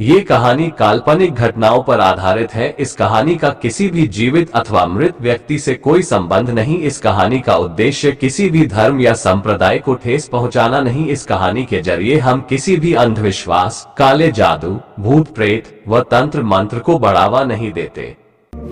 ये कहानी काल्पनिक घटनाओं पर आधारित है। इस कहानी का किसी भी जीवित अथवा मृत व्यक्ति से कोई संबंध नहीं। इस कहानी का उद्देश्य किसी भी धर्म या संप्रदाय को ठेस पहुंचाना नहीं। इस कहानी के जरिए हम किसी भी अंधविश्वास, काले जादू, भूत प्रेत व तंत्र मंत्र को बढ़ावा नहीं देते।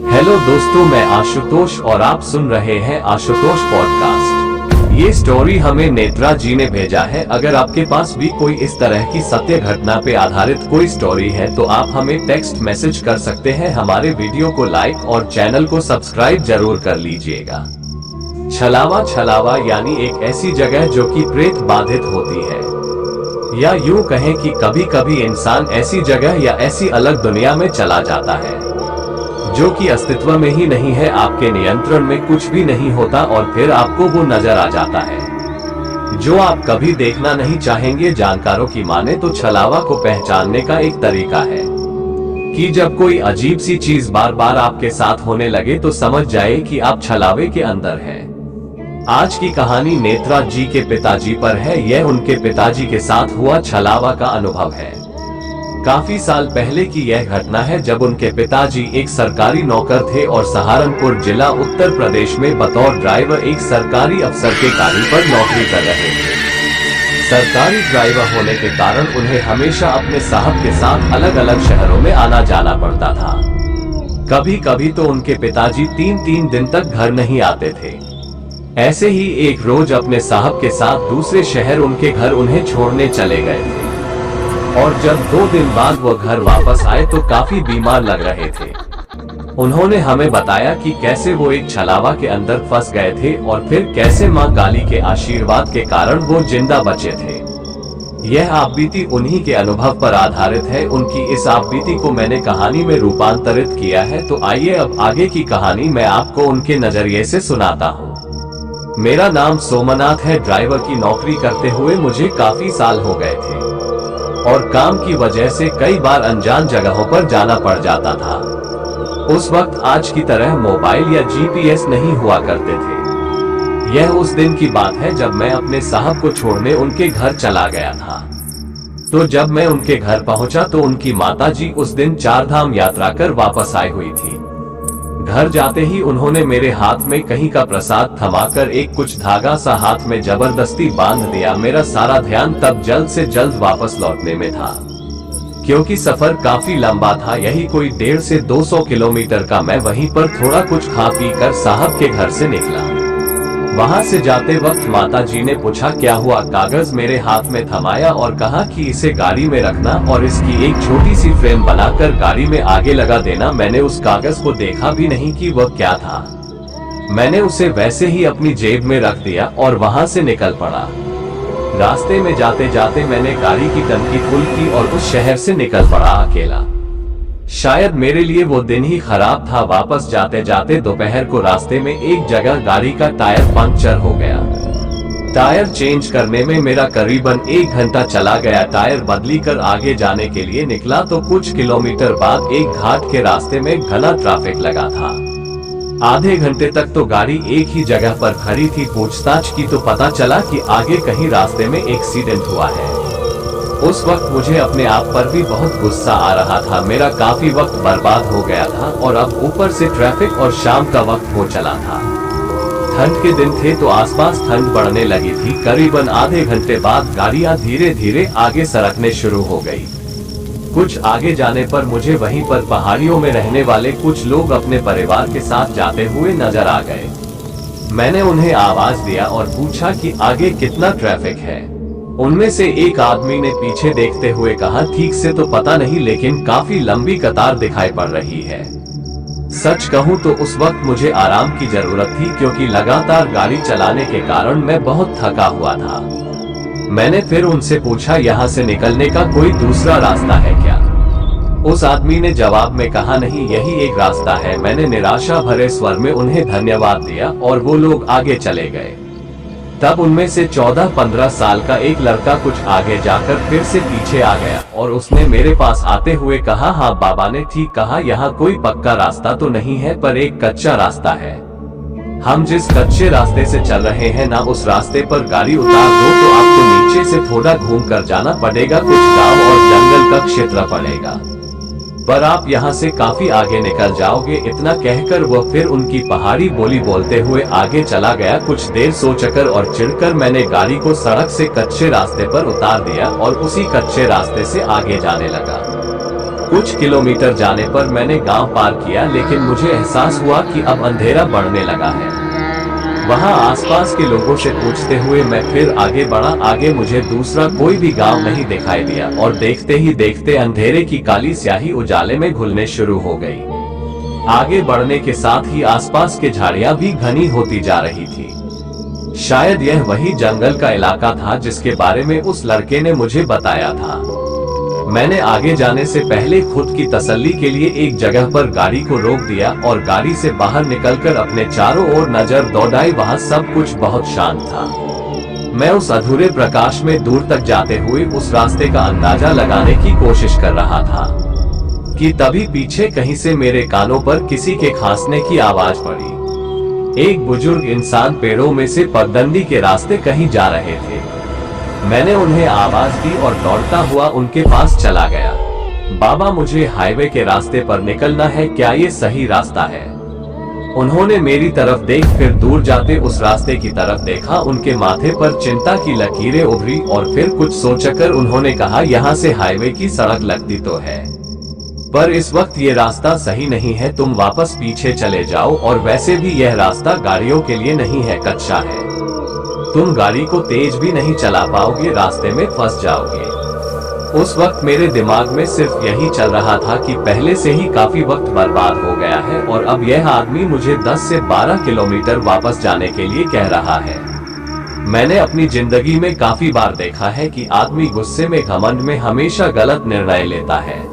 हेलो दोस्तों, मैं आशुतोष और आप सुन रहे हैं आशुतोष पॉडकास्ट। ये स्टोरी हमें नेत्रा जी ने भेजा है। अगर आपके पास भी कोई इस तरह की सत्य घटना पे आधारित कोई स्टोरी है तो आप हमें टेक्स्ट मैसेज कर सकते हैं। हमारे वीडियो को लाइक और चैनल को सब्सक्राइब जरूर कर लीजिएगा। छलावा यानी एक ऐसी जगह जो कि प्रेत बाधित होती है, या यूं कहें कि कभी कभी इंसान ऐसी जगह या ऐसी अलग दुनिया में चला जाता है जो कि अस्तित्व में ही नहीं है, आपके नियंत्रण में कुछ भी नहीं होता और फिर आपको वो नजर आ जाता है जो आप कभी देखना नहीं चाहेंगे। जानकारों की माने तो छलावा को पहचानने का एक तरीका है कि जब कोई अजीब सी चीज बार बार आपके साथ होने लगे तो समझ जाए कि आप छलावे के अंदर हैं। आज की कहानी नेत्रा जी के पिताजी पर है। यह उनके पिताजी के साथ हुआ छलावा का अनुभव है। काफी साल पहले की यह घटना है जब उनके पिताजी एक सरकारी नौकर थे और सहारनपुर जिला उत्तर प्रदेश में बतौर ड्राइवर एक सरकारी अफसर के गाड़ी पर नौकरी कर रहे थे। सरकारी ड्राइवर होने के कारण उन्हें हमेशा अपने साहब के साथ अलग अलग शहरों में आना जाना पड़ता था। कभी कभी तो उनके पिताजी 3-3 दिन तक घर नहीं आते थे। ऐसे ही एक रोज अपने साहब के साथ दूसरे शहर उनके घर उन्हें छोड़ने चले गए थे और जब 2 दिन बाद वो घर वापस आए तो काफी बीमार लग रहे थे। उन्होंने हमें बताया कि कैसे वो एक छलावा के अंदर फंस गए थे और फिर कैसे मां काली के आशीर्वाद के कारण वो जिंदा बचे थे। यह आपबीती उन्हीं के अनुभव पर आधारित है। उनकी इस आपबीती को मैंने कहानी में रूपांतरित किया है। तो आइए अब आगे की कहानी मैं आपको उनके नजरिए से सुनाता हूँ। मेरा नाम सोमनाथ है। ड्राइवर की नौकरी करते हुए मुझे काफी साल हो गए थे और काम की वजह से कई बार अनजान जगहों पर जाना पड़ जाता था। उस वक्त आज की तरह मोबाइल या जीपीएस नहीं हुआ करते थे। यह उस दिन की बात है जब मैं अपने साहब को छोड़ने उनके घर चला गया था। तो जब मैं उनके घर पहुंचा तो उनकी माताजी उस दिन 4 धाम यात्रा कर वापस आई हुई थी। घर जाते ही उन्होंने मेरे हाथ में कहीं का प्रसाद थमाकर एक कुछ धागा सा हाथ में जबरदस्ती बांध दिया। मेरा सारा ध्यान तब जल्द से जल्द वापस लौटने में था, क्योंकि सफर काफी लंबा था। यही कोई 150 से 200 किलोमीटर का। मैं वहीं पर थोड़ा कुछ खा पी कर साहब के घर से निकला। वहां से जाते वक्त माताजी ने पूछा क्या हुआ। कागज मेरे हाथ में थमाया और कहा कि इसे गाड़ी में रखना और इसकी एक छोटी सी फ्रेम बनाकर गाड़ी में आगे लगा देना। मैंने उस कागज को देखा भी नहीं कि वह क्या था। मैंने उसे वैसे ही अपनी जेब में रख दिया और वहां से निकल पड़ा। रास्ते में जाते जाते मैंने गाड़ी की टंकी फुल की और उस शहर से निकल पड़ा अकेला। शायद मेरे लिए वो दिन ही खराब था। वापस जाते जाते दोपहर को रास्ते में एक जगह गाड़ी का टायर पंक्चर हो गया। टायर चेंज करने में मेरा करीबन 1 घंटा चला गया। टायर बदली कर आगे जाने के लिए निकला तो कुछ किलोमीटर बाद एक घाट के रास्ते में घना ट्रैफिक लगा था। आधे घंटे तक तो गाड़ी एक ही जगह पर खड़ी थी। पूछताछ की तो पता चला कि आगे कहीं रास्ते में एक्सीडेंट हुआ है। उस वक्त मुझे अपने आप पर भी बहुत गुस्सा आ रहा था। मेरा काफी वक्त बर्बाद हो गया था और अब ऊपर से ट्रैफिक और शाम का वक्त हो चला था। ठंड के दिन थे तो आसपास ठंड बढ़ने लगी थी। करीबन आधे घंटे बाद गाड़ियां धीरे धीरे आगे सरकने शुरू हो गई। कुछ आगे जाने पर मुझे वहीं पर पहाड़ियों में रहने वाले कुछ लोग अपने परिवार के साथ जाते हुए नजर आ गए। मैंने उन्हें आवाज दिया और पूछा कि आगे कितना ट्रैफिक है। उनमें से एक आदमी ने पीछे देखते हुए कहा ठीक से तो पता नहीं, लेकिन काफी लंबी कतार दिखाई पड़ रही है। सच कहूं तो उस वक्त मुझे आराम की जरूरत थी, क्योंकि लगातार गाड़ी चलाने के कारण मैं बहुत थका हुआ था। मैंने फिर उनसे पूछा यहाँ से निकलने का कोई दूसरा रास्ता है क्या। उस आदमी ने जवाब में कहा नहीं, यही एक रास्ता है। मैंने निराशा भरे स्वर में उन्हें धन्यवाद दिया और वो लोग आगे चले गए। तब उनमें से 14-15 साल का एक लड़का कुछ आगे जाकर फिर से पीछे आ गया और उसने मेरे पास आते हुए कहा हाँ बाबा ने ठीक कहा, यहाँ कोई पक्का रास्ता तो नहीं है पर एक कच्चा रास्ता है। हम जिस कच्चे रास्ते से चल रहे हैं ना उस रास्ते पर गाड़ी उतार दो तो आपको नीचे से थोड़ा घूम कर जाना पड़ेगा, कुछ गांव और जंगल का क्षेत्र पड़ेगा, पर आप यहाँ से काफी आगे निकल जाओगे। इतना कहकर वह फिर उनकी पहाड़ी बोली बोलते हुए आगे चला गया। कुछ देर सोचकर और चिढ़कर मैंने गाड़ी को सड़क से कच्चे रास्ते पर उतार दिया और उसी कच्चे रास्ते से आगे जाने लगा। कुछ किलोमीटर जाने पर मैंने गांव पार किया, लेकिन मुझे एहसास हुआ कि अब अंधेरा बढ़ने लगा है। वहां आसपास के लोगों से पूछते हुए मैं फिर आगे बढ़ा। आगे मुझे दूसरा कोई भी गांव नहीं दिखाई दिया और देखते ही देखते अंधेरे की काली स्याही उजाले में घुलने शुरू हो गई। आगे बढ़ने के साथ ही आसपास के झाड़ियां भी घनी होती जा रही थी। शायद यह वही जंगल का इलाका था जिसके बारे में उस लड़के ने मुझे बताया था। मैंने आगे जाने से पहले खुद की तसल्ली के लिए एक जगह पर गाड़ी को रोक दिया और गाड़ी से बाहर निकलकर अपने चारों ओर नजर दौड़ाई। वहां सब कुछ बहुत शांत था। मैं उस अधूरे प्रकाश में दूर तक जाते हुए उस रास्ते का अंदाजा लगाने की कोशिश कर रहा था कि तभी पीछे कहीं से मेरे कानों पर किसी के खांसने की आवाज पड़ी। एक बुजुर्ग इंसान पेड़ों में से पगडंडी के रास्ते कहीं जा रहे थे। मैंने उन्हें आवाज दी और दौड़ता हुआ उनके पास चला गया। बाबा, मुझे हाईवे के रास्ते पर निकलना है, क्या ये सही रास्ता है? उन्होंने मेरी तरफ देख फिर दूर जाते उस रास्ते की तरफ देखा। उनके माथे पर चिंता की लकीरें उभरी और फिर कुछ सोचकर उन्होंने कहा, यहाँ से हाईवे की सड़क लगती तो है, पर इस वक्त ये रास्ता सही नहीं है, तुम वापस पीछे चले जाओ। और वैसे भी यह रास्ता गाड़ियों के लिए नहीं है, कच्चा है, तुम गाड़ी को तेज भी नहीं चला पाओगे, रास्ते में फंस जाओगे। उस वक्त मेरे दिमाग में सिर्फ यही चल रहा था कि पहले से ही काफी वक्त बर्बाद हो गया है और अब यह आदमी मुझे 10 से 12 किलोमीटर वापस जाने के लिए कह रहा है। मैंने अपनी जिंदगी में काफी बार देखा है कि आदमी गुस्से में, घमंड में हमेशा गलत निर्णय लेता है,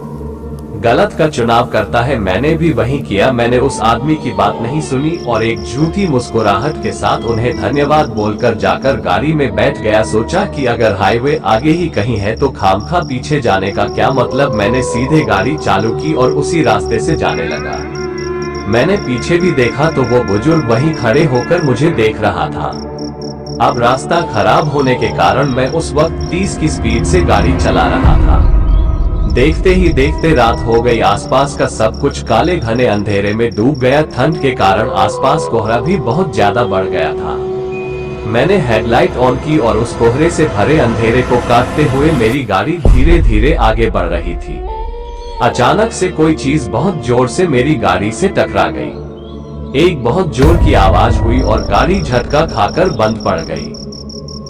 गलत का चुनाव करता है। मैंने भी वही किया। मैंने उस आदमी की बात नहीं सुनी और एक झूठी मुस्कुराहट के साथ उन्हें धन्यवाद बोलकर जाकर गाड़ी में बैठ गया। सोचा कि अगर हाईवे आगे ही कहीं है तो खामखा पीछे जाने का क्या मतलब। मैंने सीधे गाड़ी चालू की और उसी रास्ते से जाने लगा। मैंने पीछे भी देखा तो वो बुजुर्ग वहीं खड़े होकर मुझे देख रहा था। अब रास्ता खराब होने के कारण मैं उस वक्त 30 की स्पीड से गाड़ी चला रहा था। देखते ही देखते रात हो गई। आसपास का सब कुछ काले घने अंधेरे में डूब गया। ठंड के कारण आसपास कोहरा भी बहुत ज्यादा बढ़ गया था। मैंने हेडलाइट ऑन की और उस कोहरे से भरे अंधेरे को काटते हुए मेरी गाड़ी धीरे धीरे आगे बढ़ रही थी। अचानक से कोई चीज बहुत जोर से मेरी गाड़ी से टकरा गई। एक बहुत जोर की आवाज हुई और गाड़ी झटका खाकर बंद पड़ गई।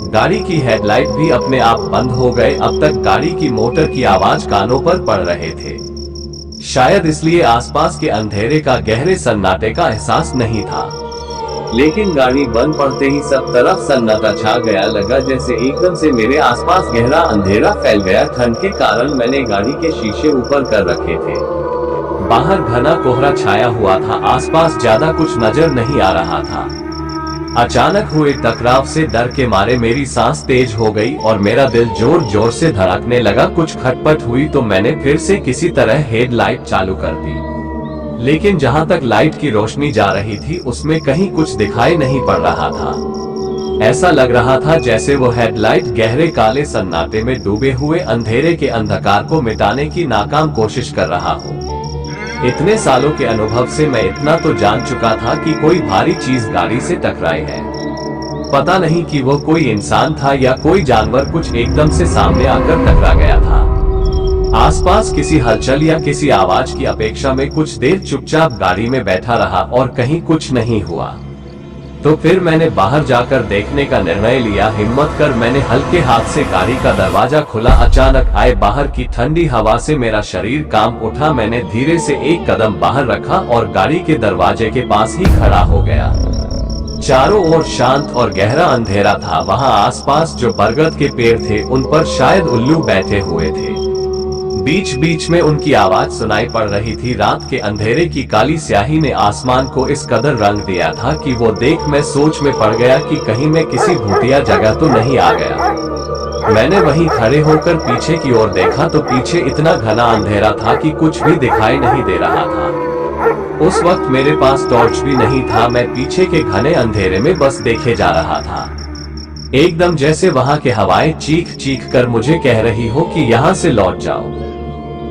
गाड़ी की हेडलाइट भी अपने आप बंद हो गए। अब तक गाड़ी की मोटर की आवाज कानों पर पड़ रहे थे। शायद इसलिए आसपास के अंधेरे का गहरे सन्नाटे का एहसास नहीं था, लेकिन गाड़ी बंद पड़ते ही सब तरफ सन्नाटा छा गया। लगा जैसे एकदम से मेरे आसपास गहरा अंधेरा फैल गया। ठंड के कारण मैंने गाड़ी के शीशे ऊपर कर रखे थे। बाहर घना कोहरा छाया हुआ था। आसपास ज्यादा कुछ नजर नहीं आ रहा था। अचानक हुए टकराव से डर के मारे मेरी सांस तेज हो गई और मेरा दिल जोर जोर से धड़कने लगा। कुछ खटपट हुई तो मैंने फिर से किसी तरह हेडलाइट चालू कर दी, लेकिन जहां तक लाइट की रोशनी जा रही थी उसमें कहीं कुछ दिखाई नहीं पड़ रहा था। ऐसा लग रहा था जैसे वो हेडलाइट गहरे काले सन्नाटे में डूबे हुए अंधेरे के अंधकार को मिटाने की नाकाम कोशिश कर रहा हो। इतने सालों के अनुभव से मैं इतना तो जान चुका था कि कोई भारी चीज गाड़ी से टकराई है। पता नहीं कि वो कोई इंसान था या कोई जानवर, कुछ एकदम से सामने आकर टकरा गया था। आसपास किसी हलचल या किसी आवाज की अपेक्षा में कुछ देर चुपचाप गाड़ी में बैठा रहा और कहीं कुछ नहीं हुआ। तो फिर मैंने बाहर जाकर देखने का निर्णय लिया। हिम्मत कर मैंने हल्के हाथ से गाड़ी का दरवाजा खोला। अचानक आए बाहर की ठंडी हवा से मेरा शरीर कांप उठा। मैंने धीरे से एक कदम बाहर रखा और गाड़ी के दरवाजे के पास ही खड़ा हो गया। चारों ओर शांत और गहरा अंधेरा था। वहां आसपास जो बरगद के पेड़ थे उन पर शायद उल्लू बैठे हुए थे। बीच बीच में उनकी आवाज सुनाई पड़ रही थी। रात के अंधेरे की काली स्याही ने आसमान को इस कदर रंग दिया था कि वो देख मैं सोच में पड़ गया कि कहीं मैं किसी भूतिया जगह तो नहीं आ गया। मैंने वहीं खड़े होकर पीछे की ओर देखा तो पीछे इतना घना अंधेरा था कि कुछ भी दिखाई नहीं दे रहा था। उस वक्त मेरे पास टॉर्च भी नहीं था, मैं पीछे के घने अंधेरे में बस देखे जा रहा था। एकदम जैसे वहां के हवाएं चीख चीख कर मुझे कह रही हो कि यहाँ से लौट जाओ।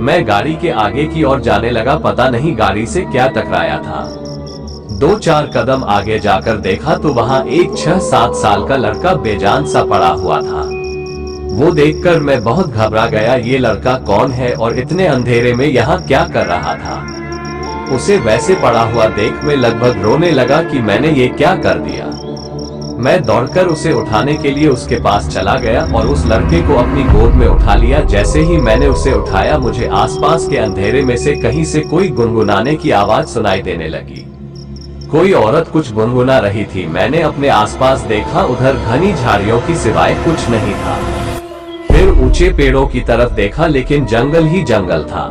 मैं गाड़ी के आगे की ओर जाने लगा, पता नहीं गाड़ी से क्या टकराया था। 2-4 कदम आगे जाकर देखा तो वहां एक 6-7 साल का लड़का बेजान सा पड़ा हुआ था। वो देखकर मैं बहुत घबरा गया, ये लड़का कौन है और इतने अंधेरे में यहाँ क्या कर रहा था। उसे वैसे पड़ा हुआ देख मैं लगभग रोने लगा कि मैंने ये क्या कर दिया। मैं दौड़कर उसे उठाने के लिए उसके पास चला गया और उस लड़के को अपनी गोद में उठा लिया। जैसे ही मैंने उसे उठाया, मुझे आसपास के अंधेरे में से कहीं से कोई गुनगुनाने की आवाज सुनाई देने लगी। कोई औरत कुछ गुनगुना रही थी। मैंने अपने आसपास देखा, उधर घनी झाड़ियों की सिवाय कुछ नहीं था। फिर ऊंचे पेड़ों की तरफ देखा, लेकिन जंगल ही जंगल था।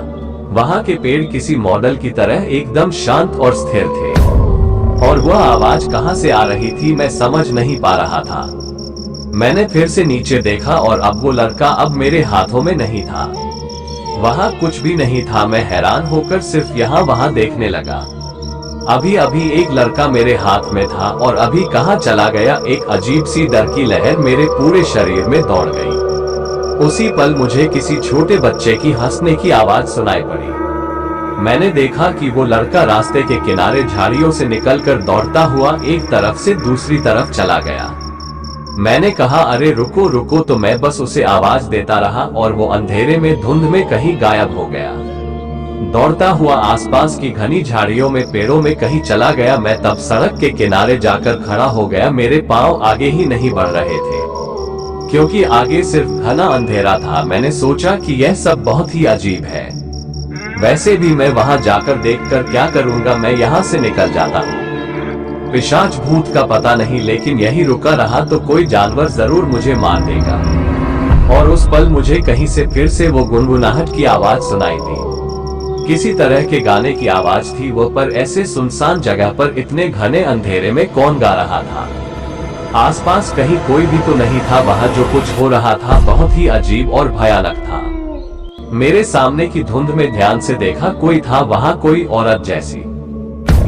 वहां के पेड़ किसी मॉडल की तरह एकदम शांत और स्थिर थे, और वह आवाज कहां से आ रही थी मैं समझ नहीं पा रहा था। मैंने फिर से नीचे देखा और अब वो लड़का अब मेरे हाथों में नहीं था। वहां कुछ भी नहीं था। मैं हैरान होकर सिर्फ यहाँ वहां देखने लगा। अभी अभी एक लड़का मेरे हाथ में था और अभी कहां चला गया। एक अजीब सी डर की लहर मेरे पूरे शरीर में दौड़ गई। उसी पल मुझे किसी छोटे बच्चे की हंसने की आवाज सुनाई पड़ी। मैंने देखा कि वो लड़का रास्ते के किनारे झाड़ियों से निकलकर दौड़ता हुआ एक तरफ से दूसरी तरफ चला गया। मैंने कहा, अरे रुको रुको, तो मैं बस उसे आवाज देता रहा और वो अंधेरे में धुंध में कहीं गायब हो गया। दौड़ता हुआ आसपास की घनी झाड़ियों में पेड़ों में कहीं चला गया। मैं तब सड़क के किनारे जाकर खड़ा हो गया। मेरे पांव आगे ही नहीं बढ़ रहे थे, क्योंकि आगे सिर्फ घना अंधेरा था। मैंने सोचा कि यह सब बहुत ही अजीब है। वैसे भी मैं वहां जाकर देखकर क्या करूंगा, मैं यहाँ से निकल जाता हूँ। पिशाच भूत का पता नहीं, लेकिन यही रुका रहा तो कोई जानवर जरूर मुझे मार देगा। और उस पल मुझे कहीं से फिर से वो गुनगुनाहट की आवाज सुनाई दी। किसी तरह के गाने की आवाज थी वो, पर ऐसे सुनसान जगह पर इतने घने अंधेरे में कौन गा रहा था। आसपास कहीं कोई भी तो नहीं था। वहां जो कुछ हो रहा था बहुत ही अजीब और भयानक था। मेरे सामने की धुंध में ध्यान से देखा, कोई था वहां, कोई औरत जैसी।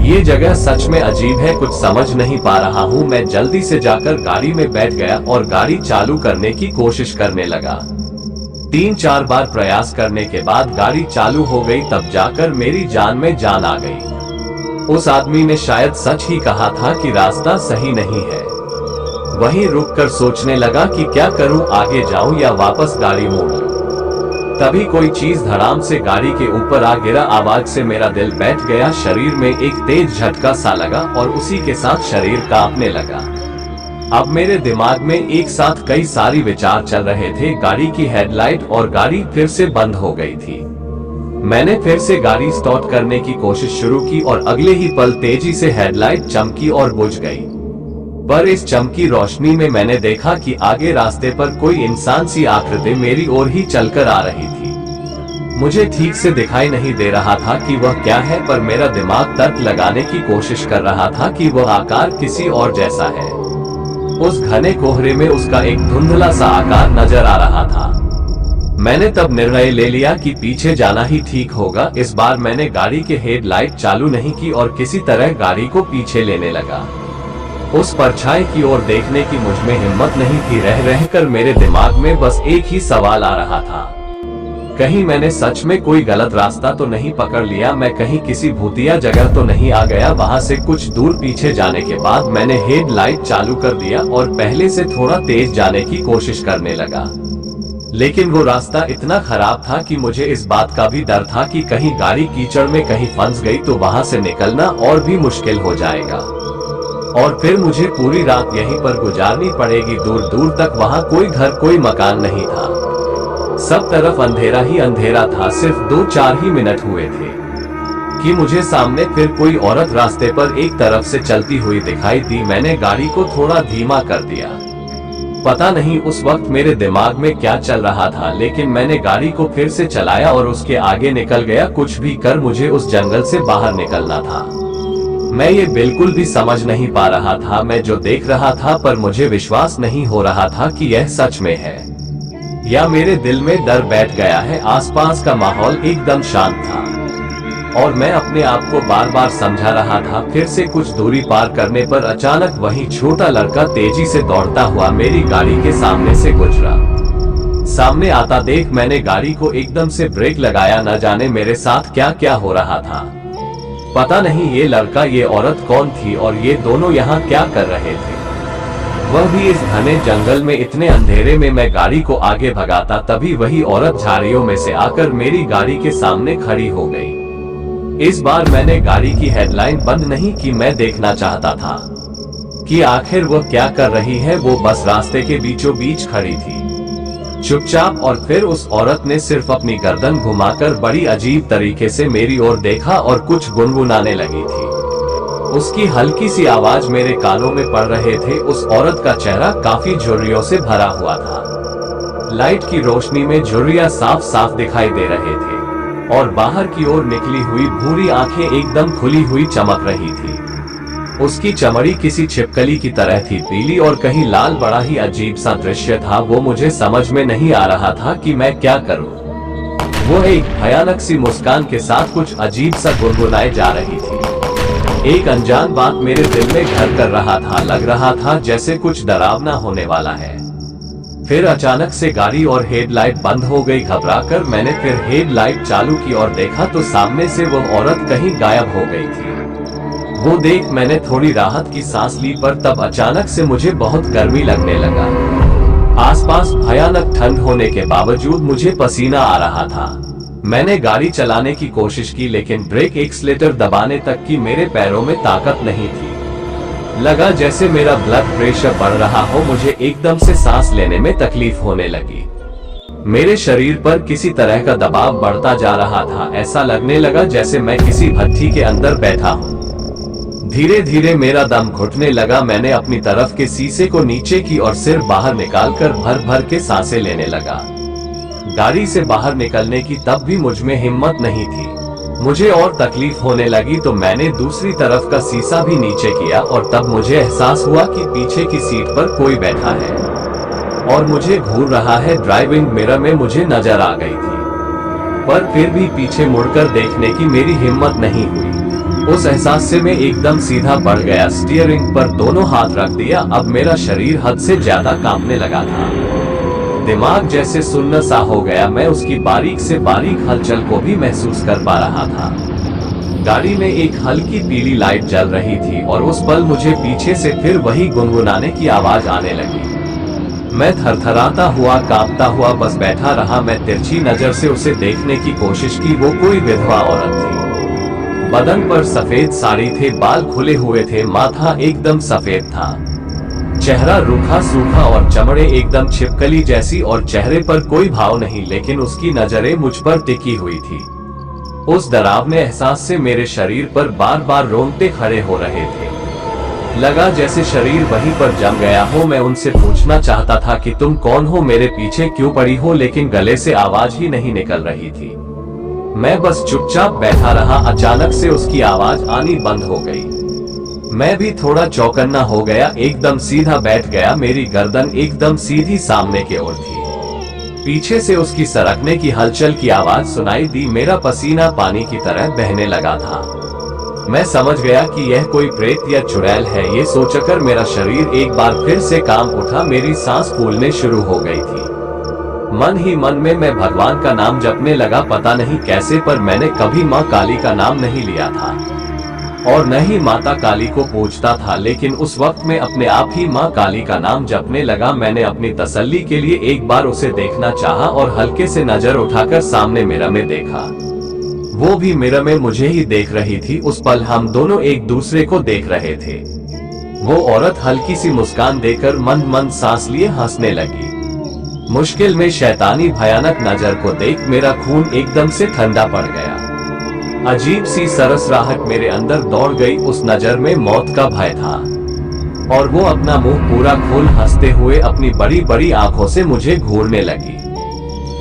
ये जगह सच में अजीब है, कुछ समझ नहीं पा रहा हूँ। मैं जल्दी से जाकर गाड़ी में बैठ गया और गाड़ी चालू करने की कोशिश करने लगा। 3-4 बार प्रयास करने के बाद गाड़ी चालू हो गई। तब जाकर मेरी जान में जान आ गई। उस आदमी ने शायद सच ही कहा था कि रास्ता सही नहीं है। वहीं रुककर सोचने लगा कि क्या करूं, आगे जाऊं या वापस गाड़ी मोड़ लूं। तभी कोई चीज धड़ाम से गाड़ी के ऊपर आ गिरा। आवाज से मेरा दिल बैठ गया। शरीर में एक तेज झटका सा लगा और उसी के साथ शरीर कांपने लगा। अब मेरे दिमाग में एक साथ कई सारी विचार चल रहे थे। गाड़ी की हेडलाइट और गाड़ी फिर से बंद हो गई थी। मैंने फिर से गाड़ी स्टार्ट करने की कोशिश शुरू की और अगले ही पल तेजी से हेडलाइट चमकी और बुझ गई। पर इस चमकी रोशनी में मैंने देखा कि आगे रास्ते पर कोई इंसान सी आकृति मेरी ओर ही चलकर आ रही थी। मुझे ठीक से दिखाई नहीं दे रहा था कि वह क्या है, पर मेरा दिमाग तर्क लगाने की कोशिश कर रहा था कि वह आकार किसी और जैसा है। उस घने कोहरे में उसका एक धुंधला सा आकार नजर आ रहा था। मैंने तब निर्णय ले लिया कि पीछे जाना ही ठीक होगा। इस बार मैंने गाड़ी के हेडलाइट चालू नहीं की और किसी तरह गाड़ी को पीछे लेने लगा। उस परछाई की ओर देखने की मुझमें हिम्मत नहीं थी। रह रहकर मेरे दिमाग में बस एक ही सवाल आ रहा था, कहीं मैंने सच में कोई गलत रास्ता तो नहीं पकड़ लिया, मैं कहीं किसी भूतिया जगह तो नहीं आ गया। वहां से कुछ दूर पीछे जाने के बाद मैंने हेडलाइट चालू कर दिया और पहले से थोड़ा तेज जाने की कोशिश करने लगा। लेकिन वो रास्ता इतना खराब था कि मुझे इस बात का भी डर था कि कहीं गाड़ी कीचड़ में कहीं फंस गई तो वहां से निकलना और भी मुश्किल हो जाएगा और फिर मुझे पूरी रात यहीं पर गुजारनी पड़ेगी। दूर दूर तक वहां कोई घर कोई मकान नहीं था, सब तरफ अंधेरा ही अंधेरा था। सिर्फ 2-4 ही मिनट हुए थे कि मुझे सामने फिर कोई औरत रास्ते पर एक तरफ से चलती हुई दिखाई दी। मैंने गाड़ी को थोड़ा धीमा कर दिया। पता नहीं उस वक्त मेरे दिमाग में क्या चल रहा था, लेकिन मैंने गाड़ी को फिर से चलाया और उसके आगे निकल गया। कुछ भी कर मुझे उस जंगल से बाहर निकलना था। मैं ये बिल्कुल भी समझ नहीं पा रहा था मैं जो देख रहा था, पर मुझे विश्वास नहीं हो रहा था कि यह सच में है या मेरे दिल में डर बैठ गया है। आसपास का माहौल एकदम शांत था। और मैं अपने आप को बार बार समझा रहा था। फिर से कुछ दूरी पार करने पर अचानक वही छोटा लड़का तेजी से दौड़ता हुआ मेरी गाड़ी के सामने से गुजरा। सामने आता देख मैंने गाड़ी को एकदम से ब्रेक लगाया। न जाने मेरे साथ क्या क्या हो रहा था। पता नहीं ये लड़का ये औरत कौन थी और ये दोनों यहाँ क्या कर रहे थे, वह भी इस घने जंगल में। इतने अंधेरे में मैं गाड़ी को आगे भगाता तभी वही औरत झाड़ियों में से आकर मेरी गाड़ी के सामने खड़ी हो गई। इस बार मैंने गाड़ी की हेडलाइट बंद नहीं की। मैं देखना चाहता था कि आखिर वह क्या कर रही है। वो बस रास्ते के बीचों बीच खड़ी थी चुपचाप। और फिर उस औरत ने सिर्फ अपनी गर्दन घुमाकर बड़ी अजीब तरीके से मेरी ओर देखा और कुछ गुनगुनाने लगी थी। उसकी हल्की सी आवाज मेरे कानों में पड़ रहे थे। उस औरत का चेहरा काफी झुर्रियों से भरा हुआ था। लाइट की रोशनी में झुर्रियां साफ साफ दिखाई दे रहे थे और बाहर की ओर निकली हुई भूरी आंखें एकदम खुली हुई चमक रही थी। उसकी चमड़ी किसी छिपकली की तरह थी, पीली और कहीं लाल। बड़ा ही अजीब सा दृश्य था। वो मुझे समझ में नहीं आ रहा था कि मैं क्या करूं। वो एक भयानक सी मुस्कान के साथ कुछ अजीब सा गुनगुनाए जा रही थी। एक अनजान बात मेरे दिल में घर कर रहा था। लग रहा था जैसे कुछ डरावना होने वाला है। फिर अचानक से गाड़ी और हेडलाइट बंद हो गई। घबराकर मैंने फिर हेडलाइट चालू की और देखा तो सामने से वो औरत कहीं गायब हो गई थी। वो देख मैंने थोड़ी राहत की सांस ली, पर तब अचानक से मुझे बहुत गर्मी लगने लगा। आसपास भयानक ठंड होने के बावजूद मुझे पसीना आ रहा था। मैंने गाड़ी चलाने की कोशिश की लेकिन ब्रेक एक्सीलेटर दबाने तक की मेरे पैरों में ताकत नहीं थी। लगा जैसे मेरा ब्लड प्रेशर बढ़ रहा हो। मुझे एकदम से सांस लेने में तकलीफ होने लगी। मेरे शरीर पर किसी तरह का दबाव बढ़ता जा रहा था। ऐसा लगने लगा जैसे मैं किसी भट्ठी के अंदर बैठा हूँ। धीरे धीरे मेरा दम घुटने लगा। मैंने अपनी तरफ के शीशे को नीचे की और सिर बाहर निकालकर भर भर के सांसें लेने लगा। गाड़ी से बाहर निकलने की तब भी मुझ में हिम्मत नहीं थी। मुझे और तकलीफ होने लगी तो मैंने दूसरी तरफ का शीशा भी नीचे किया और तब मुझे एहसास हुआ कि पीछे की सीट पर कोई बैठा है और मुझे घूर रहा है। ड्राइविंग मिरर में मुझे नजर आ गई थी, पर फिर भी पीछे मुड़कर देखने की मेरी हिम्मत नहीं हुई। उस एहसास से मैं एकदम सीधा बढ़ गया। स्टीयरिंग पर दोनों हाथ रख दिया। अब मेरा शरीर हद से ज्यादा कांपने लगा था। दिमाग जैसे सुन्न सा हो गया। मैं उसकी बारीक से बारीक हलचल को भी महसूस कर पा रहा था। गाड़ी में एक हल्की पीली लाइट जल रही थी और उस पल मुझे पीछे से फिर वही गुनगुनाने की आवाज आने लगी। मैं थरथराता हुआ कांपता हुआ बस बैठा रहा। मैं तिरछी नजर से उसे देखने की कोशिश की। वो कोई विधवा औरत थी। बदन पर सफेद साड़ी थे, बाल खुले हुए थे, माथा एकदम सफेद था, चेहरा रूखा सूखा और चमड़े एकदम छिपकली जैसी और चेहरे पर कोई भाव नहीं, लेकिन उसकी नजरें मुझ पर टिकी हुई थी। उस डरावने एहसास से मेरे शरीर पर बार बार रोंगटे खड़े हो रहे थे। लगा जैसे शरीर वहीं पर जम गया हो। मैं उनसे पूछना चाहता था कि तुम कौन हो, मेरे पीछे क्यों पड़ी हो, लेकिन गले से आवाज ही नहीं निकल रही थी। मैं बस चुपचाप बैठा रहा। अचानक से उसकी आवाज आनी बंद हो गई। मैं भी थोड़ा चौकन्ना हो गया। एकदम सीधा बैठ गया। मेरी गर्दन एकदम सीधी सामने की ओर थी। पीछे से उसकी सरकने की हलचल की आवाज सुनाई दी। मेरा पसीना पानी की तरह बहने लगा था। मैं समझ गया कि यह कोई प्रेत या चुड़ैल है। ये सोचकर मेरा शरीर एक बार फिर से कांप उठा। मेरी सांस फूलने शुरू हो गई थी। मन ही मन में मैं भगवान का नाम जपने लगा। पता नहीं कैसे, पर मैंने कभी माँ काली का नाम नहीं लिया था और न ही माता काली को पूजता था, लेकिन उस वक्त में अपने आप ही माँ काली का नाम जपने लगा। मैंने अपनी तसल्ली के लिए एक बार उसे देखना चाहा और हल्के से नजर उठाकर सामने मिरर में देखा। वो भी मिरर में मुझे ही देख रही थी। उस पल हम दोनों एक दूसरे को देख रहे थे। वो औरत हल्की सी मुस्कान देकर मंद मंद सांस लिए हंसने लगी। मुश्किल में शैतानी भयानक नजर को देख मेरा खून एकदम से ठंडा पड़ गया। अजीब सी सरसराहट मेरे अंदर दौड़ गई। उस नजर में मौत का भय था और वो अपना मुंह पूरा खोल हंसते हुए अपनी बड़ी बड़ी आंखों से मुझे घूरने लगी।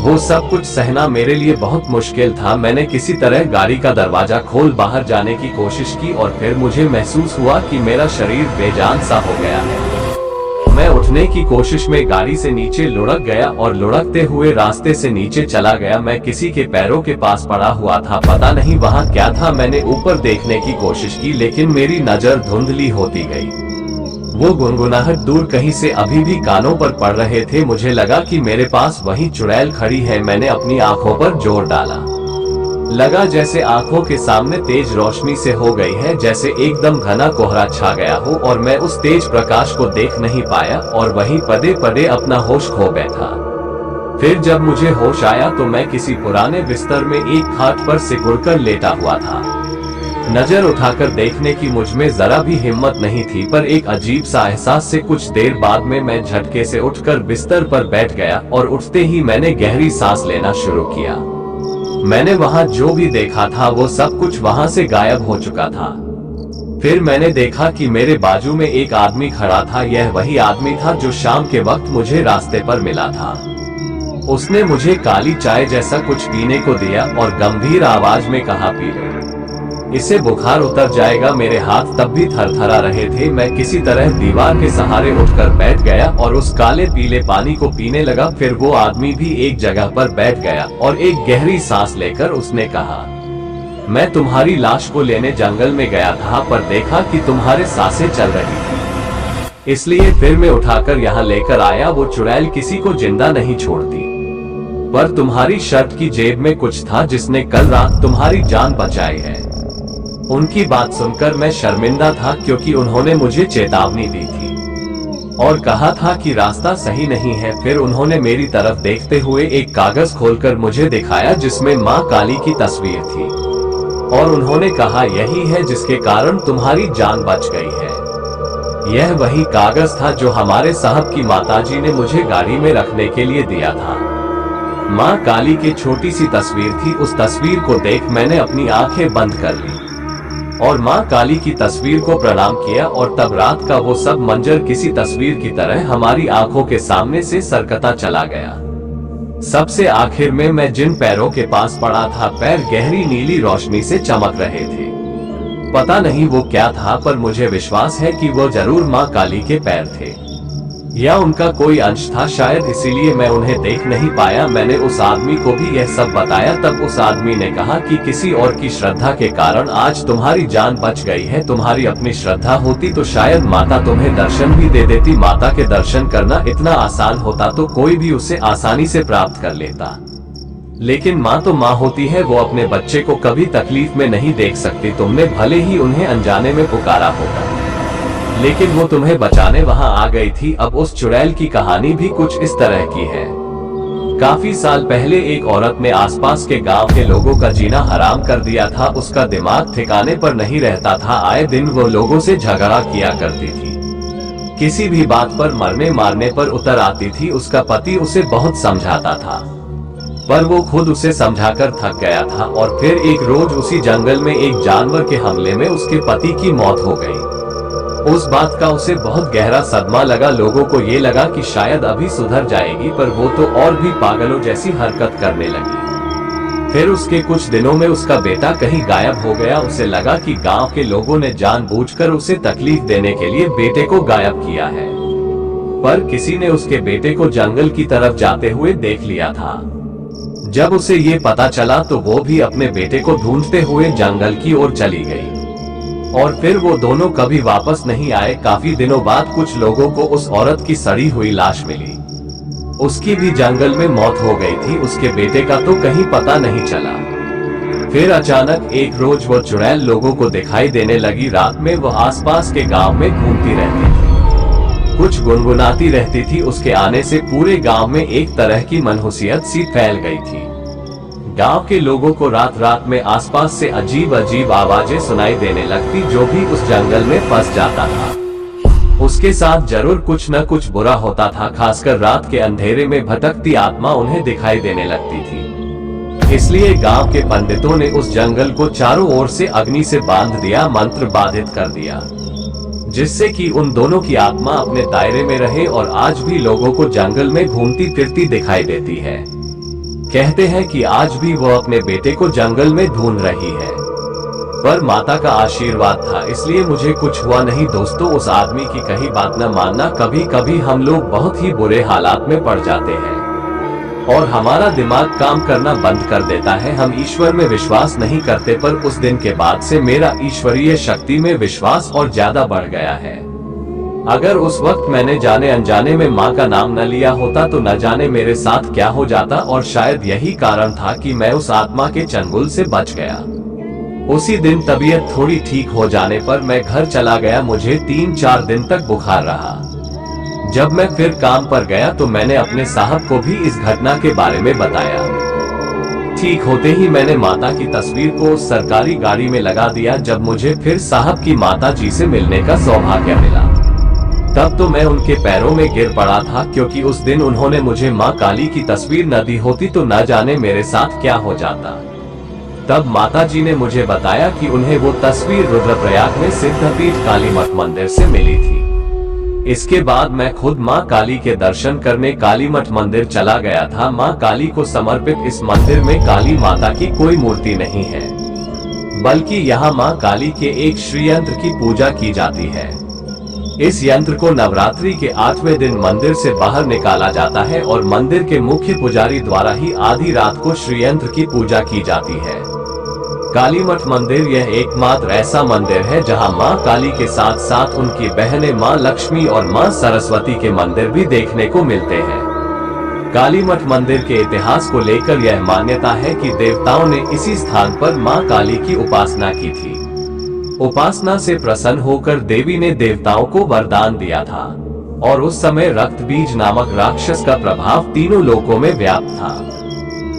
वो सब कुछ सहना मेरे लिए बहुत मुश्किल था। मैंने किसी तरह गाड़ी का दरवाजा खोल बाहर जाने की कोशिश की और फिर मुझे महसूस हुआ कि मेरा शरीर बेजान सा हो गया है। मैं उठने की कोशिश में गाड़ी से नीचे लुढ़क गया और लुढ़कते हुए रास्ते से नीचे चला गया। मैं किसी के पैरों के पास पड़ा हुआ था, पता नहीं वहां क्या था। मैंने ऊपर देखने की कोशिश की लेकिन मेरी नजर धुंधली होती गई। वो गुनगुनाहट दूर कहीं से अभी भी कानों पर पड़ रहे थे। मुझे लगा कि मेरे पास वही चुड़ैल खड़ी है। मैंने अपनी आंखों पर जोर डाला। लगा जैसे आंखों के सामने तेज रोशनी से हो गई है, जैसे एकदम घना कोहरा छा गया हो और मैं उस तेज प्रकाश को देख नहीं पाया और वहीं पदे पदे अपना होश खो बैठा। फिर जब मुझे होश आया तो मैं किसी पुराने बिस्तर में एक खाट पर सिकुड़कर लेटा हुआ था। नजर उठाकर देखने की मुझमें जरा भी हिम्मत नहीं थी, पर एक अजीब सा एहसास से कुछ देर बाद में मैं झटके से उठकर बिस्तर पर बैठ गया और उठते ही मैंने गहरी सांस लेना शुरू किया। मैंने वहां जो भी देखा था वो सब कुछ वहां से गायब हो चुका था। फिर मैंने देखा कि मेरे बाजू में एक आदमी खड़ा था। यह वही आदमी था जो शाम के वक्त मुझे रास्ते पर मिला था। उसने मुझे काली चाय जैसा कुछ पीने को दिया और गंभीर आवाज में कहा, पी लो, इससे बुखार उतर जाएगा। मेरे हाथ तब भी थरथरा रहे थे। मैं किसी तरह दीवार के सहारे उठकर बैठ गया और उस काले पीले पानी को पीने लगा। फिर वो आदमी भी एक जगह पर बैठ गया और एक गहरी सांस लेकर उसने कहा, मैं तुम्हारी लाश को लेने जंगल में गया था, पर देखा कि तुम्हारे सांसें चल रही थी, इसलिए फिर मैं उठाकर यहाँ लेकर आया। वो चुड़ैल किसी को जिंदा नहीं छोड़ती, पर तुम्हारी शर्ट की जेब में कुछ था जिसने कल रात तुम्हारी जान बचाई है। उनकी बात सुनकर मैं शर्मिंदा था, क्योंकि उन्होंने मुझे चेतावनी दी थी और कहा था कि रास्ता सही नहीं है। फिर उन्होंने मेरी तरफ देखते हुए एक कागज खोलकर मुझे दिखाया जिसमें माँ काली की तस्वीर थी और उन्होंने कहा, यही है जिसके कारण तुम्हारी जान बच गई है। यह वही कागज था जो हमारे साहब की माताजी ने मुझे गाड़ी में रखने के लिए दिया था। माँ काली की छोटी सी तस्वीर थी। उस तस्वीर को देख मैंने अपनी आंखें बंद कर ली और माँ काली की तस्वीर को प्रणाम किया और तब रात का वो सब मंजर किसी तस्वीर की तरह हमारी आंखों के सामने से सरकता चला गया। सबसे आखिर में मैं जिन पैरों के पास पड़ा था, पैर गहरी नीली रोशनी से चमक रहे थे। पता नहीं वो क्या था, पर मुझे विश्वास है कि वो जरूर माँ काली के पैर थे या उनका कोई अंश था, शायद इसीलिए मैं उन्हें देख नहीं पाया। मैंने उस आदमी को भी यह सब बताया। तब उस आदमी ने कहा कि किसी और की श्रद्धा के कारण आज तुम्हारी जान बच गई है। तुम्हारी अपनी श्रद्धा होती तो शायद माता तुम्हें दर्शन भी दे देती। माता के दर्शन करना इतना आसान होता तो कोई भी उसे आसानी से प्राप्त कर लेता, लेकिन माँ तो माँ होती है, वो अपने बच्चे को कभी तकलीफ में नहीं देख सकती। तुमने भले ही उन्हें अनजाने में पुकारा होगा, लेकिन वो तुम्हें बचाने वहां आ गई थी। अब उस चुड़ैल की कहानी भी कुछ इस तरह की है। काफी साल पहले एक औरत ने आसपास के गांव के लोगों का जीना हराम कर दिया था। उसका दिमाग ठिकाने पर नहीं रहता था। आए दिन वो लोगों से झगड़ा किया करती थी, किसी भी बात पर मरने मारने पर उतर आती थी। उसका पति उसे बहुत समझाता था, पर वो खुद उसे समझाकर थक गया था। और फिर एक रोज उसी जंगल में एक जानवर के हमले में उसके पति की मौत हो गई। उस बात का उसे बहुत गहरा सदमा लगा। लोगों को ये लगा कि शायद अभी सुधर जाएगी, पर वो तो और भी पागलों जैसी हरकत करने लगी। फिर उसके कुछ दिनों में उसका बेटा कहीं गायब हो गया। उसे लगा कि गांव के लोगों ने जानबूझकर उसे तकलीफ देने के लिए बेटे को गायब किया है, पर किसी ने उसके बेटे को जंगल की तरफ जाते हुए देख लिया था। जब उसे ये पता चला तो वो भी अपने बेटे को ढूंढते हुए जंगल की ओर चली गई और फिर वो दोनों कभी वापस नहीं आए। काफी दिनों बाद कुछ लोगों को उस औरत की सड़ी हुई लाश मिली। उसकी भी जंगल में मौत हो गई थी। उसके बेटे का तो कहीं पता नहीं चला। फिर अचानक एक रोज वो चुड़ैल लोगों को दिखाई देने लगी। रात में वो आसपास के गांव में घूमती रहती थी, कुछ गुनगुनाती रहती थी। उसके आने से पूरे गांव में एक तरह की मनहूसियत सी फैल गई थी। गांव के लोगों को रात रात में आसपास से अजीब अजीब आवाजें सुनाई देने लगती। जो भी उस जंगल में फंस जाता था उसके साथ जरूर कुछ न कुछ बुरा होता था। खासकर रात के अंधेरे में भटकती आत्मा उन्हें दिखाई देने लगती थी। इसलिए गांव के पंडितों ने उस जंगल को चारों ओर से अग्नि से बांध दिया, मंत्र बाधित कर दिया, जिससे कि उन दोनों की आत्मा अपने दायरे में रहे और आज भी लोगों को जंगल में घूमती फिरती दिखाई देती है। कहते हैं कि आज भी वो अपने बेटे को जंगल में ढूंढ रही है। पर माता का आशीर्वाद था, इसलिए मुझे कुछ हुआ नहीं। दोस्तों, उस आदमी की कही बात न मानना। कभी कभी हम लोग बहुत ही बुरे हालात में पड़ जाते हैं और हमारा दिमाग काम करना बंद कर देता है। हम ईश्वर में विश्वास नहीं करते, पर उस दिन के बाद से मेरा ईश्वरीय शक्ति में विश्वास और ज्यादा बढ़ गया है। अगर उस वक्त मैंने जाने अनजाने में माँ का नाम न लिया होता तो न जाने मेरे साथ क्या हो जाता, और शायद यही कारण था कि मैं उस आत्मा के चंगुल से बच गया। उसी दिन तबीयत थोड़ी ठीक हो जाने पर मैं घर चला गया। मुझे 3-4 दिन तक बुखार रहा। जब मैं फिर काम पर गया तो मैंने अपने साहब को भी इस घटना के बारे में बताया। ठीक होते ही मैंने माता की तस्वीर को सरकारी गाड़ी में लगा दिया। जब मुझे फिर साहब की माता जी से मिलने का सौभाग्य मिला, तब तो मैं उनके पैरों में गिर पड़ा था, क्योंकि उस दिन उन्होंने मुझे माँ काली की तस्वीर न दी होती तो न जाने मेरे साथ क्या हो जाता। तब माता जी ने मुझे बताया कि उन्हें वो तस्वीर रुद्रप्रयाग में सिद्धपीठ काली मठ मंदिर से मिली थी। इसके बाद मैं खुद माँ काली के दर्शन करने काली मठ मंदिर चला गया था। माँ काली को समर्पित इस मंदिर में काली माता की कोई मूर्ति नहीं है, बल्कि यहाँ माँ काली के एक श्री यंत्र की पूजा की जाती है। इस यंत्र को नवरात्रि के 8वें दिन मंदिर से बाहर निकाला जाता है और मंदिर के मुख्य पुजारी द्वारा ही आधी रात को श्री यंत्र की पूजा की जाती है। काली मठ मंदिर यह एकमात्र ऐसा मंदिर है जहां मां काली के साथ साथ उनकी बहनें मां लक्ष्मी और मां सरस्वती के मंदिर भी देखने को मिलते हैं। काली मठ मंदिर के इतिहास को लेकर यह मान्यता है कि देवताओं ने इसी स्थान पर मां काली की उपासना की थी। उपासना से प्रसन्न होकर देवी ने देवताओं को वरदान दिया था, और उस समय रक्त बीज नामक राक्षस का प्रभाव तीनों लोकों में व्याप्त था।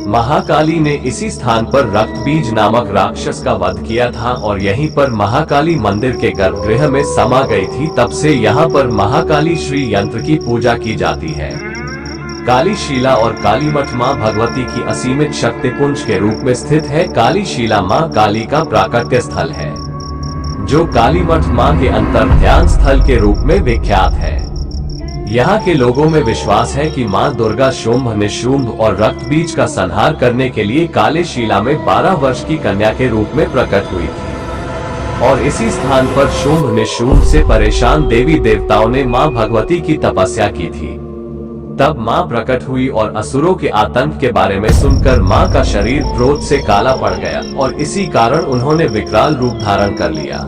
महाकाली ने इसी स्थान पर रक्त बीज नामक राक्षस का वध किया था और यहीं पर महाकाली मंदिर के गर्भगृह में समा गई थी। तब से यहाँ पर महाकाली श्री यंत्र की पूजा की जाती है। काली शिला और काली मठ माँ भगवती की असीमित शक्ति पुंज के रूप में स्थित है। काली शिला माँ काली का प्राकट्य स्थल है, जो काली मठ माँ के अंतर ध्यान स्थल के रूप में विख्यात है। यहाँ के लोगों में विश्वास है कि माँ दुर्गा शुंभ निशुंभ और रक्त बीज का संहार करने के लिए काले शिला में 12 वर्ष की कन्या के रूप में प्रकट हुई थी, और इसी स्थान पर शुंभ निशुंभ से परेशान देवी देवताओं ने माँ भगवती की तपस्या की थी। तब माँ प्रकट हुई और असुरों के आतंक के बारे में सुनकर माँ का शरीर क्रोध से काला पड़ गया और इसी कारण उन्होंने विकराल रूप धारण कर लिया।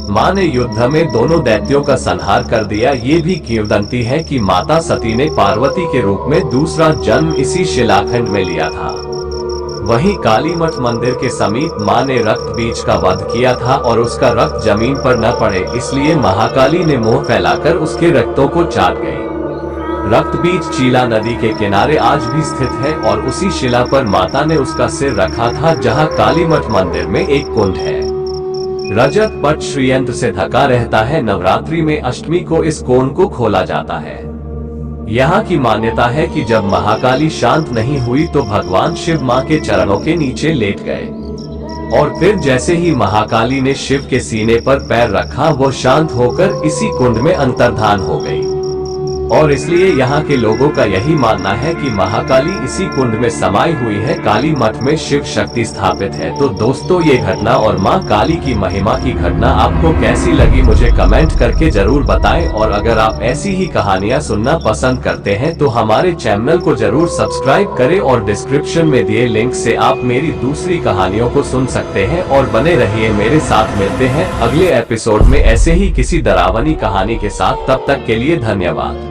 माँ ने युद्ध में दोनों दैत्यों का संहार कर दिया। ये भी किंवदंती है कि माता सती ने पार्वती के रूप में दूसरा जन्म इसी शिलाखंड में लिया था। वहीं काली मठ मंदिर के समीप माँ ने रक्त बीज का वध किया था और उसका रक्त जमीन पर न पड़े, इसलिए महाकाली ने मोह फैलाकर उसके रक्तों को चाट गई। रक्त बीज चीला नदी के किनारे आज भी स्थित है और उसी शिला पर माता ने उसका सिर रखा था, जहां काली मठ मंदिर में एक कुंड है। रजत पट श्रीयंत्र से ढका रहता है। नवरात्रि में अष्टमी को इस कुंड को खोला जाता है। यहाँ की मान्यता है कि जब महाकाली शांत नहीं हुई तो भगवान शिव माँ के चरणों के नीचे लेट गए, और फिर जैसे ही महाकाली ने शिव के सीने पर पैर रखा, वो शांत होकर इसी कुंड में अंतर्धान हो गई। और इसलिए यहाँ के लोगों का यही मानना है कि महाकाली इसी कुंड में समाई हुई है। काली मठ में शिव शक्ति स्थापित है। तो दोस्तों, ये घटना और माँ काली की महिमा की घटना आपको कैसी लगी मुझे कमेंट करके जरूर बताएं, और अगर आप ऐसी ही कहानियाँ सुनना पसंद करते हैं तो हमारे चैनल को जरूर सब्सक्राइब करें, और डिस्क्रिप्शन में दिए लिंक से आप मेरी दूसरी कहानियों को सुन सकते हैं। और बने रहिए मेरे साथ। मिलते हैं अगले एपिसोड में ऐसे ही किसी डरावनी कहानी के साथ। तब तक के लिए धन्यवाद।